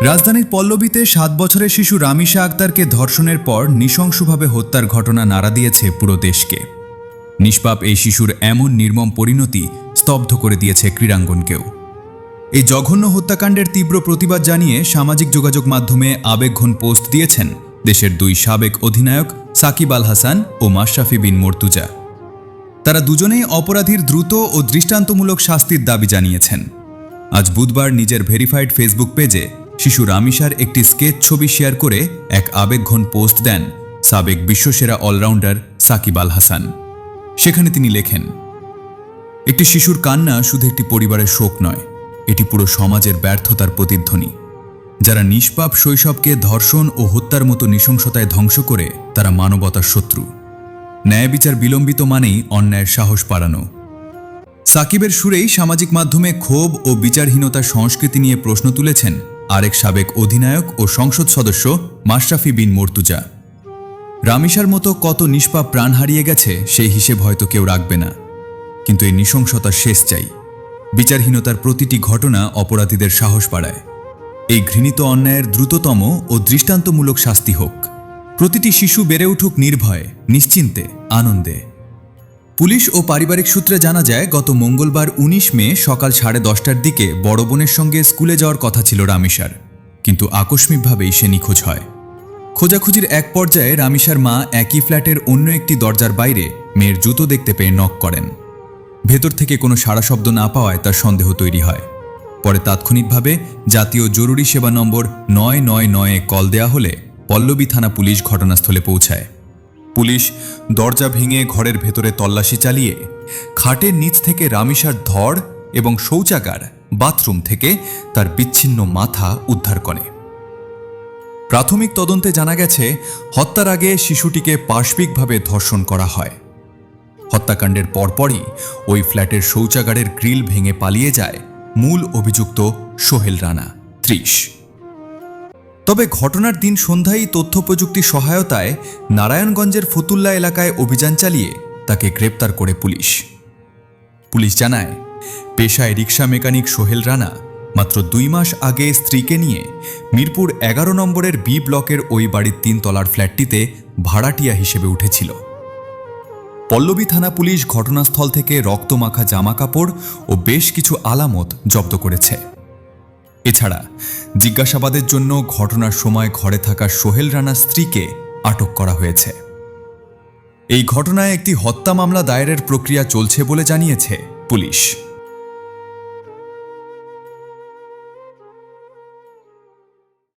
রাজধানীর পল্লবীতে 7 বছরের শিশু রামিশা আক্তারকে ধর্ষণের পর নৃশংসভাবে হত্যার ঘটনা নাড়া দিয়েছে পুরো দেশকে। নিষ্পাপ এই শিশুর এমন নির্মম পরিণতি স্তব্ধ করে দিয়েছে ক্রীড়াঙ্গনকেও। এই জঘন্য হত্যাকাণ্ডের তীব্র প্রতিবাদ জানিয়ে সামাজিক যোগাযোগ মাধ্যমে আবেগঘন পোস্ট দিয়েছেন দেশের 2 সাবেক অধিনায়ক সাকিব আল হাসান ও মাশরাফি বিন মর্তুজা। তারা দুজনেই অপরাধীর দ্রুত ও দৃষ্টান্তমূলক শাস্তির দাবি জানিয়েছেন। আজ বুধবার নিজের ভেরিফাইড ফেসবুক পেজে শিশু রামিশার একটি স্কেচ ছবি শেয়ার করে এক আবেগঘন পোস্ট দেন সাবেক বিশ্বসেরা অলরাউন্ডার সাকিব আল হাসান। সেখানে তিনি লেখেন, একটি শিশুর কান্না শুধু একটি পরিবারের শোক নয়, এটি পুরো সমাজের ব্যর্থতার প্রতিধ্বনি। যারা নিষ্পাপ শৈশবকে ধর্ষণ ও হত্যার মতো নৃশংসতায় ধ্বংস করে তারা মানবতার শত্রু। ন্যায় বিচার বিলম্বিত মানেই অন্যায়ের সাহস বাড়ানো। সাকিবের সুরেই সামাজিক মাধ্যমে ক্ষোভ ও বিচারহীনতার সংস্কৃতি নিয়ে প্রশ্ন তুলেছেন আরেক সাবেক অধিনায়ক ও সংসদ সদস্য মাশরাফি বিন মর্তুজা। রামিশার মতো কত নিষ্পাপ প্রাণ হারিয়ে গেছে সেই হিসেব হয়তো কেউ রাখবে না, কিন্তু এই নৃশংসতার শেষ চাই। বিচারহীনতার প্রতিটি ঘটনা অপরাধীদের সাহস বাড়ায়। এই ঘৃণিত অন্যায়ের দ্রুততম ও দৃষ্টান্তমূলক শাস্তি হোক। প্রতিটি শিশু বেড়ে উঠুক নির্ভয়ে, নিশ্চিন্তে, আনন্দে। পুলিশ ও পারিবারিক সূত্রে জানা যায়, গত মঙ্গলবার 19 মে সকাল 10:30টার দিকে বড় বোনের সঙ্গে স্কুলে যাওয়ার কথা ছিল রামিশার, কিন্তু আকস্মিকভাবেই সে নিখোঁজ হয়। খোঁজাখুঁজির এক পর্যায়ে রামিশার মা একই ফ্ল্যাটের অন্য একটি দরজার বাইরে মেয়ের জুতো দেখতে পেয়ে নক করেন। ভেতর থেকে কোনো সাড়া শব্দ না পাওয়ায় তার সন্দেহ তৈরি হয়। পরে তাৎক্ষণিকভাবে জাতীয় জরুরি সেবা নম্বর 999-এ কল দেয়া হলে পল্লবী থানা পুলিশ ঘটনাস্থলে পৌঁছায়। পুলিশ দরজা ভেঙে ঘরের ভেতরে তল্লাশি চালিয়ে খাটের নিচ থেকে রামিশার ধড় এবং শৌচাগার, বাথরুম থেকে তার বিচ্ছিন্ন মাথা উদ্ধার করে। প্রাথমিক তদন্তে জানা গেছে, হত্যার আগে শিশুটিকে পাশবিকভাবে ধর্ষণ করা হয়। হত্যাকাণ্ডের পরপরই ওই ফ্ল্যাটের শৌচাগারের গ্রিল ভেঙে পালিয়ে যায় মূল অভিযুক্ত সোহেল রানা, 30। তবে ঘটনার দিন সন্ধ্যায় তথ্য প্রযুক্তি সহায়তায় নারায়ণগঞ্জের ফতুল্লা এলাকায় অভিযান চালিয়ে তাকে গ্রেপ্তার করে পুলিশ। পুলিশ জানায়, পেশায় রিকশা মেকানিক সোহেল রানা মাত্র 2 মাস আগে স্ত্রীকে নিয়ে মিরপুর 11 নম্বরের বি ব্লকের ওই বাড়ির 3 তলার ফ্ল্যাটটিতে ভাড়াটিয়া হিসেবে উঠেছিল। পল্লবী থানা পুলিশ ঘটনাস্থল থেকে রক্তমাখা জামাকাপড় ও বেশ কিছু আলামত জব্দ করেছে। এছাড়া জিজ্ঞাসাবাদের জন্য ঘটনার সময় ঘরে থাকা সোহেল রানার স্ত্রীকে আটক করা হয়েছে। এই ঘটনায় একটি হত্যা মামলা দায়েরের প্রক্রিয়া চলছে বলে জানিয়েছে পুলিশ।